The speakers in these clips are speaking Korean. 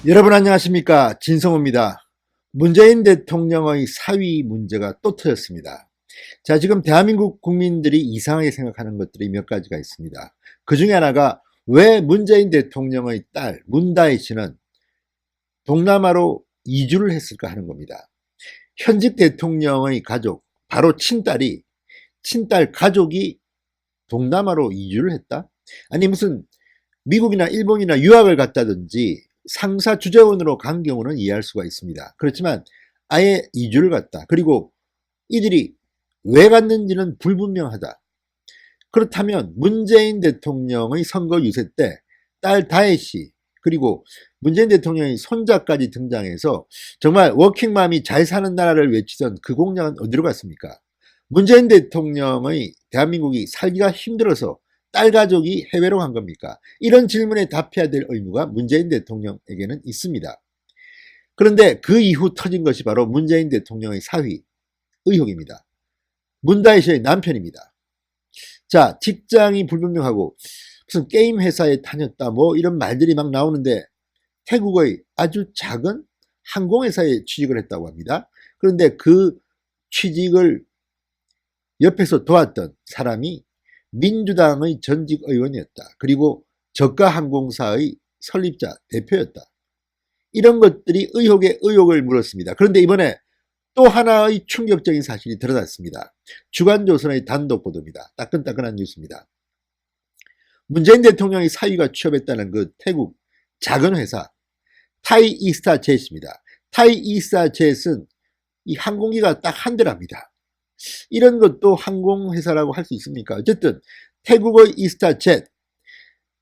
여러분 안녕하십니까, 진성호입니다. 문재인 대통령의 사위 문제가 또 터졌습니다. 자, 지금 대한민국 국민들이 이상하게 생각하는 것들이 몇 가지가 있습니다. 그 중에 하나가 왜 문재인 대통령의 딸 문다혜 씨는 동남아로 이주를 했을까 하는 겁니다. 현직 대통령의 가족, 바로 친딸 가족이 동남아로 이주를 했다? 아니 무슨 미국이나 일본이나 유학을 갔다든지 상사 주재원으로 간 경우는 이해할 수가 있습니다. 그렇지만 아예 이주를 갔다. 그리고 이들이 왜 갔는지는 불분명하다. 그렇다면 문재인 대통령의 선거 유세 때 딸 다혜 씨 그리고 문재인 대통령의 손자까지 등장해서 정말 워킹맘이 잘 사는 나라를 외치던 그 공약은 어디로 갔습니까? 문재인 대통령의 대한민국이 살기가 힘들어서 딸 가족이 해외로 간 겁니까? 이런 질문에 답해야 될 의무가 문재인 대통령에게는 있습니다. 그런데 그 이후 터진 것이 바로 문재인 대통령의 사위 의혹입니다. 문다혜 씨의 남편입니다. 자, 직장이 불분명하고 무슨 게임 회사에 다녔다 뭐 이런 말들이 막 나오는데 태국의 아주 작은 항공회사에 취직을 했다고 합니다. 그런데 그 취직을 옆에서 도왔던 사람이 민주당의 전직 의원이었다. 그리고 저가항공사의 설립자 대표였다. 이런 것들이 의혹에 의혹을 물었습니다. 그런데 이번에 또 하나의 충격적인 사실이 드러났습니다. 주간조선의 단독 보도입니다. 따끈따끈한 뉴스입니다. 문재인 대통령의 사위가 취업했다는 그 태국 작은 회사 타이이스타젯입니다. 타이이스타젯은 이 항공기가 딱 한 대랍니다. 이런 것도 항공회사라고 할 수 있습니까? 어쨌든 태국의 이스타젯,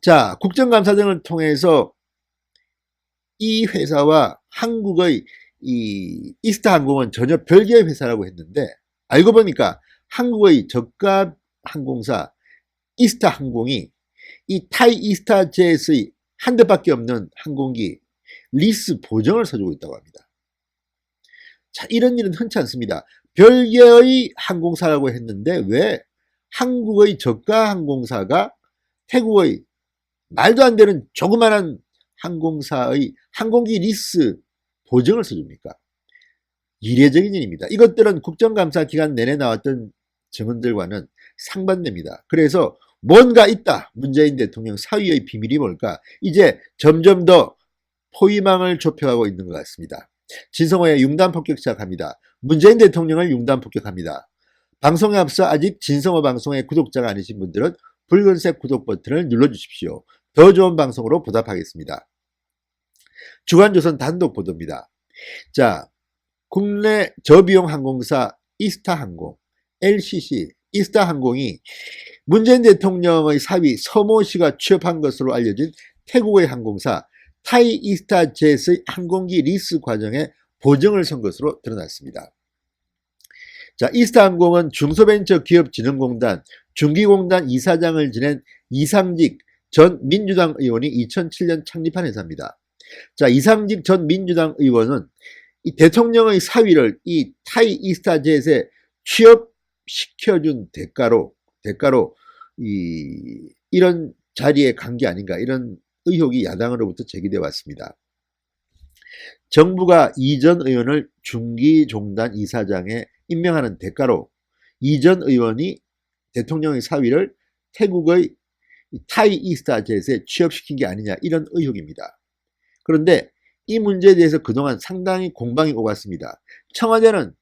자, 국정감사 등을 통해서 이 회사와 한국의 이 이스타항공은 전혀 별개의 회사라고 했는데 알고 보니까 한국의 저가 항공사 이스타항공이 이 타이이스타젯의 한 대밖에 없는 항공기 리스 보증을 서주고 있다고 합니다. 자, 이런 일은 흔치 않습니다. 별개의 항공사라고 했는데 왜 한국의 저가 항공사가 태국의 말도 안 되는 조그마한 항공사의 항공기 리스 보증을 써줍니까? 이례적인 일입니다. 이것들은 국정감사 기간 내내 나왔던 증언들과는 상반됩니다. 그래서 뭔가 있다. 문재인 대통령 사위의 비밀이 뭘까? 이제 점점 더 포위망을 좁혀가고 있는 것 같습니다. 진성호의 융단 폭격 시작합니다. 문재인 대통령을 융단 폭격합니다. 방송에 앞서 아직 진성호 방송의 구독자가 아니신 분들은 붉은색 구독 버튼을 눌러주십시오. 더 좋은 방송으로 보답하겠습니다. 주간조선 단독 보도입니다. 자, 국내 저비용 항공사 이스타항공, LCC, 이스타항공이 문재인 대통령의 사위 서모 씨가 취업한 것으로 알려진 태국의 항공사 타이이스타젯의 항공기 리스 과정에 보증을 선 것으로 드러났습니다. 자, 이스타항공은 중소벤처기업진흥공단 중기공단 이사장을 지낸 이상직 전 민주당 의원이 2007년 창립한 회사입니다. 자, 이상직 전 민주당 의원은 이 대통령의 사위를 이 타이이스타젯에 취업시켜준 대가로 이런 자리에 간 게 아닌가 이런 의혹이 야당으로부터 제기되어 왔습니다. 정부가 이 전 의원을 중기종단 이사장에 임명하는 대가로 이 전 의원이 대통령의 사위를 태국의 타이이스타젯에 취업시킨 게 아니냐 이런 의혹입니다. 그런데 이 문제에 대해서 그동안 상당히 공방이 오갔습니다. 청와대는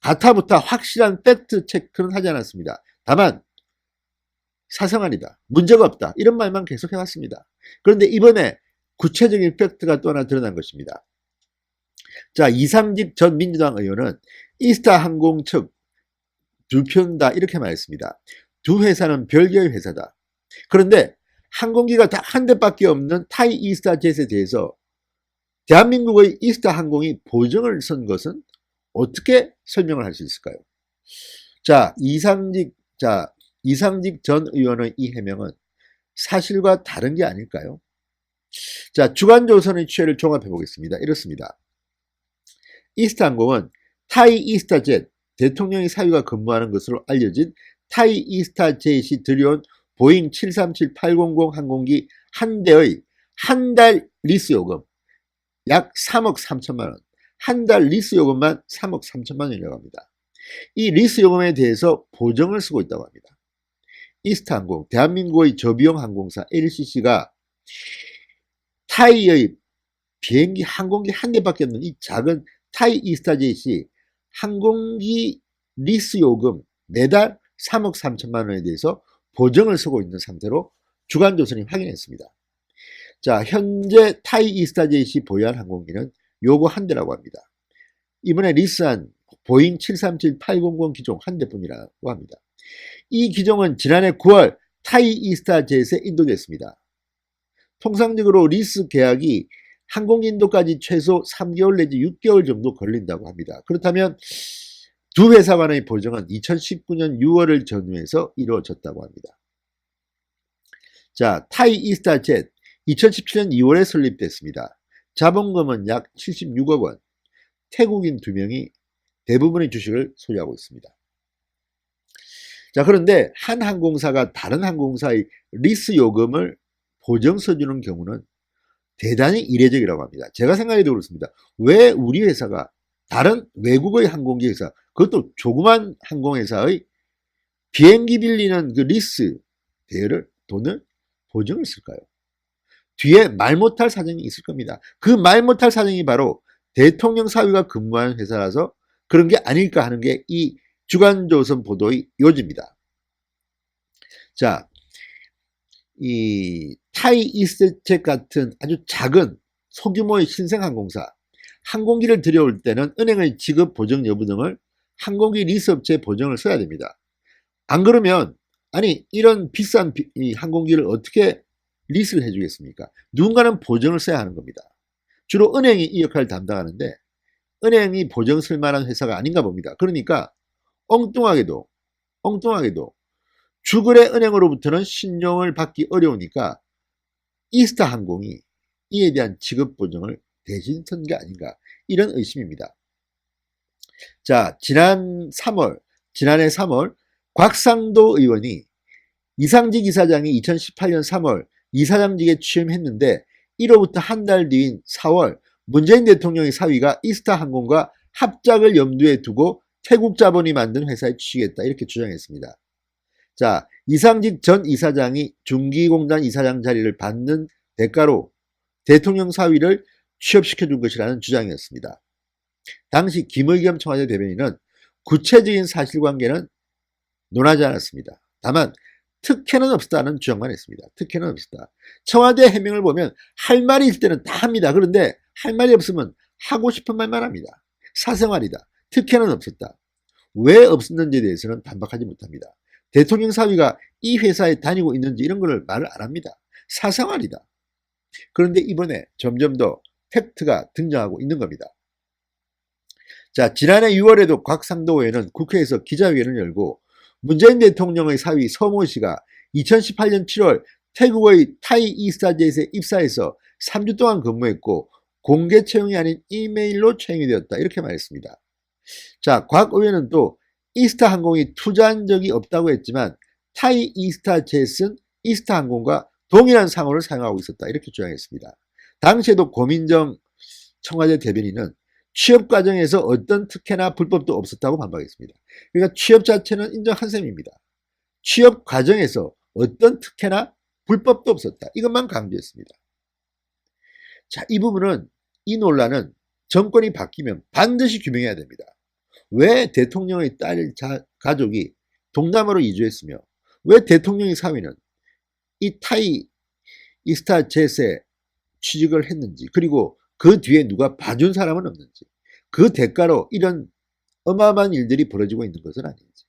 가타부타 확실한 팩트 체크는 하지 않았습니다. 다만 사생활이다, 문제가 없다 이런 말만 계속 해왔습니다. 그런데 이번에 구체적인 팩트가 또 하나 드러난 것입니다. 자, 이상직 전 민주당 의원은 이스타항공 측 두 편 다 이렇게 말했습니다. 두 회사는 별개의 회사다. 그런데 항공기가 딱 한 대밖에 없는 타이이스타젯에 대해서 대한민국의 이스타항공이 보증을 선 것은 어떻게 설명을 할 수 있을까요? 자, 이상직 전 의원의 이 해명은 사실과 다른 게 아닐까요? 자, 주간조선의 취재를 종합해 보겠습니다. 이렇습니다. 이스타항공은 타이이스타젯 대통령의 사위가 근무하는 것으로 알려진 타이이스타젯이 들여온 보잉 737-800 항공기 한 대의 한 달 리스 요금 약 3억 3천만 원. 한 달 리스 요금만 3억 3천만 원이라고 합니다. 이 리스 요금에 대해서 보증을 쓰고 있다고 합니다. 이스타항공, 대한민국의 저비용 항공사 LCC가 타이의 비행기, 항공기 한 대밖에 없는 이 작은 타이 이스타젯이 항공기 리스 요금 매달 3억 3천만 원에 대해서 보증을 쓰고 있는 상태로 주간조선이 확인했습니다. 자, 현재 타이 이스타젯이 보유한 항공기는 요거 한 대라고 합니다. 이번에 리스한 보잉 737-800 기종 한 대뿐이라고 합니다. 이 기종은 지난해 9월 타이 이스타젯에 인도됐습니다. 통상적으로 리스 계약이 항공 인도까지 최소 3개월 내지 6개월 정도 걸린다고 합니다. 그렇다면 두 회사 간의 보증은 2019년 6월을 전후해서 이루어졌다고 합니다. 자, 타이 이스타젯 2017년 2월에 설립됐습니다. 자본금은 약 76억 원, 태국인 2명이 대부분의 주식을 소유하고 있습니다. 자, 그런데 한 항공사가 다른 항공사의 리스 요금을 보증서 주는 경우는 대단히 이례적이라고 합니다. 제가 생각해도 그렇습니다. 왜 우리 회사가 다른 외국의 항공기 회사, 그것도 조그만 항공회사의 비행기 빌리는 그 리스 대여를 돈을 보증을 쓸까요? 뒤에 말 못할 사정이 있을 겁니다. 그 말 못할 사정이 바로 대통령 사위가 근무하는 회사라서 그런 게 아닐까 하는 게 이 주간조선 보도의 요지입니다. 자, 이 타이 이스타젯 같은 아주 작은 소규모의 신생항공사, 항공기를 들여올 때는 은행의 지급 보증 여부 등을 항공기 리스업체 보증을 써야 됩니다. 안 그러면 아니 이런 비싼 항공기를 어떻게 리스를 해주겠습니까? 누군가는 보증을 써야 하는 겁니다. 주로 은행이 이 역할을 담당하는데 은행이 보증 쓸 만한 회사가 아닌가 봅니다. 그러니까 엉뚱하게도 주거래 은행으로부터는 신용을 받기 어려우니까 이스타항공이 이에 대한 지급 보증을 대신 쓴 게 아닌가, 이런 의심입니다. 자, 지난해 3월 곽상도 의원이 이상직 이사장이 2018년 3월 이사장직에 취임했는데 1호부터 한 달 뒤인 4월 문재인 대통령의 사위가 이스타항공과 합작을 염두에 두고 태국 자본이 만든 회사에 취직했다, 이렇게 주장했습니다. 자, 이상직 전 이사장이 중기공단 이사장 자리를 받는 대가로 대통령 사위를 취업시켜준 것이라는 주장이었습니다. 당시 김의겸 청와대 대변인은 구체적인 사실관계는 논하지 않았습니다. 다만 특혜는 없었다는 주장만 했습니다. 특혜는 없었다. 청와대 해명을 보면 할 말이 있을 때는 다 합니다. 그런데 할 말이 없으면 하고 싶은 말만 합니다. 사생활이다. 특혜는 없었다. 왜 없었는지에 대해서는 반박하지 못합니다. 대통령 사위가 이 회사에 다니고 있는지 이런 걸 말을 안 합니다. 사생활이다. 그런데 이번에 점점 더 팩트가 등장하고 있는 겁니다. 자, 지난해 6월에도 곽상도 의원은 국회에서 기자회견을 열고 문재인 대통령의 사위 서모 씨가 2018년 7월 태국의 타이 이스타젯에 입사해서 3주 동안 근무했고 공개 채용이 아닌 이메일로 채용이 되었다, 이렇게 말했습니다. 자, 곽 의원은 또 이스타항공이 투자한 적이 없다고 했지만 타이 이스타젯은 이스타항공과 동일한 상호를 사용하고 있었다, 이렇게 주장했습니다. 당시에도 고민정 청와대 대변인은 취업 과정에서 어떤 특혜나 불법도 없었다고 반박했습니다. 그러니까 취업 자체는 인정한 셈입니다. 취업 과정에서 어떤 특혜나 불법도 없었다, 이것만 강조했습니다. 자, 이 논란은 정권이 바뀌면 반드시 규명해야 됩니다. 왜 대통령의 딸 가족이 동남아로 이주했으며 왜 대통령의 사위는 이 타이 이스타젯에 취직을 했는지, 그리고 그 뒤에 누가 봐준 사람은 없는지, 그 대가로 이런 어마어마한 일들이 벌어지고 있는 것은 아닌지.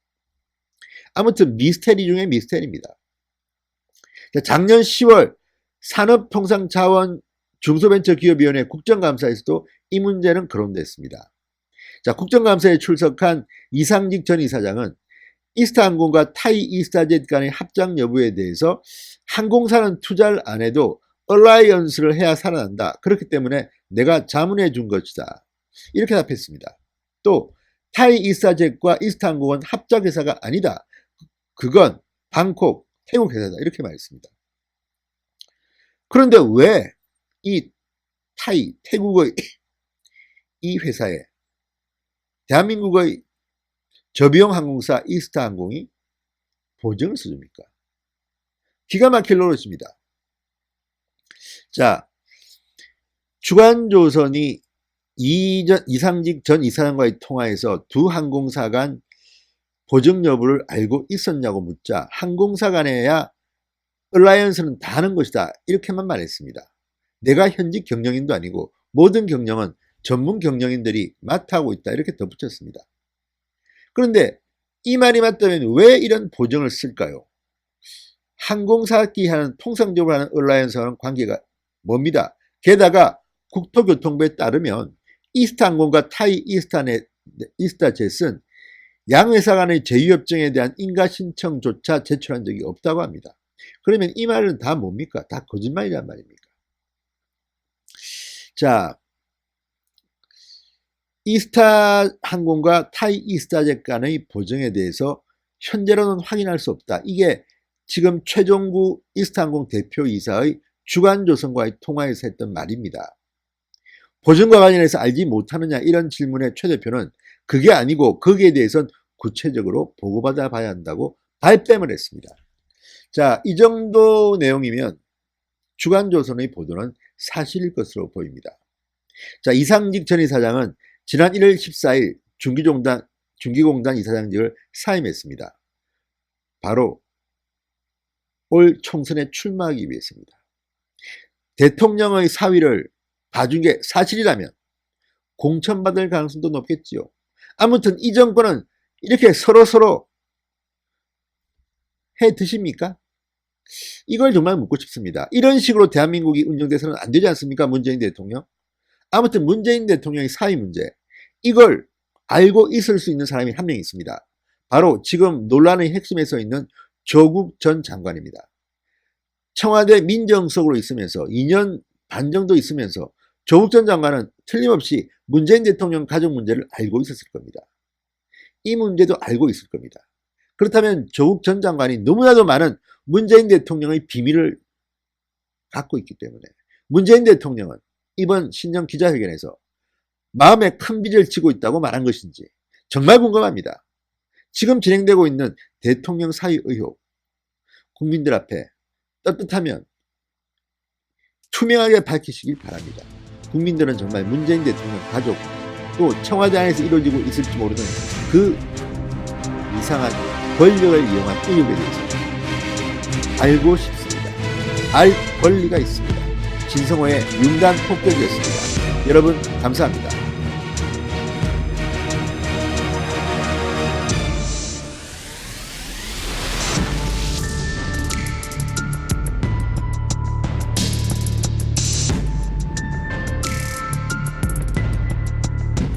아무튼 미스테리 중에 미스테리입니다. 작년 10월 산업통상자원 중소벤처기업위원회 국정감사에서도 이 문제는 거론됐습니다. 자, 국정감사에 출석한 이상직 전 이사장은 이스타항공과 타이 이스타젯 간의 합작 여부에 대해서 항공사는 투자를 안 해도 얼라이언스를 해야 살아난다. 그렇기 때문에 내가 자문해 준 것이다, 이렇게 답했습니다. 또 타이 이스타젯과 이스타항공은 합작회사가 아니다. 그건 방콕, 태국 회사다, 이렇게 말했습니다. 그런데 왜 이 태국의 이 회사에 대한민국의 저비용 항공사 이스타항공이 보증을 써줍니까? 기가 막힐 노릇입니다. 자, 주간조선이 이상직 전 이사장과의 통화에서 두 항공사 간 보증 여부를 알고 있었냐고 묻자 항공사 간에야 얼라이언스는 다 하는 것이다, 이렇게만 말했습니다. 내가 현직 경영인도 아니고 모든 경영은 전문 경영인들이 맡아하고 있다, 이렇게 덧붙였습니다. 그런데 이 말이 맞다면 왜 이런 보증을 쓸까요? 항공사끼리 하는 통상적으로 하는 얼라이언스와는 관계가 뭡니다. 게다가 국토교통부에 따르면 이스타항공과 타이 이스타젯은 양회사 간의 제휴협정에 대한 인가 신청조차 제출한 적이 없다고 합니다. 그러면 이 말은 다 뭡니까? 다 거짓말이란 말입니까? 자, 이스타항공과 타이 이스타젯 간의 보증에 대해서 현재로는 확인할 수 없다. 이게 지금 최종구 이스타항공 대표이사의 주간조선과의 통화에서 했던 말입니다. 보증과 관련해서 알지 못하느냐, 이런 질문에 최 대표는 그게 아니고 거기에 대해서는 구체적으로 보고받아 봐야 한다고 발뺌을 했습니다. 자, 이 정도 내용이면 주간조선의 보도는 사실일 것으로 보입니다. 자, 이상직 전 이사장은 지난 1월 14일 중기공단 이사장직을 사임했습니다. 바로 올 총선에 출마하기 위해서입니다. 대통령의 사위를 봐준 게 사실이라면 공천받을 가능성도 높겠지요. 아무튼 이 정권은 이렇게 서로 해 드십니까? 이걸 정말 묻고 싶습니다. 이런 식으로 대한민국이 운영돼서는 안 되지 않습니까? 문재인 대통령. 아무튼 문재인 대통령의 사위 문제, 이걸 알고 있을 수 있는 사람이 한 명 있습니다. 바로 지금 논란의 핵심에 서 있는 조국 전 장관입니다. 청와대 민정수석으로 있으면서 2년 반 정도 있으면서 조국 전 장관은 틀림없이 문재인 대통령 가족 문제를 알고 있었을 겁니다. 이 문제도 알고 있을 겁니다. 그렇다면 조국 전 장관이 너무나도 많은 문재인 대통령의 비밀을 갖고 있기 때문에 문재인 대통령은 이번 신년 기자회견에서 마음에 큰 빚을 지고 있다고 말한 것인지 정말 궁금합니다. 지금 진행되고 있는 대통령 사위 의혹, 국민들 앞에 떳떳하면 투명하게 밝히시길 바랍니다. 국민들은 정말 문재인 대통령 가족, 또 청와대 안에서 이루어지고 있을지 모르는 그 이상한 권력을 이용한 의혹에 대해서 알고 싶습니다. 알 권리가 있습니다. 진성호의 윤단 폭격이었습니다. 여러분 감사합니다.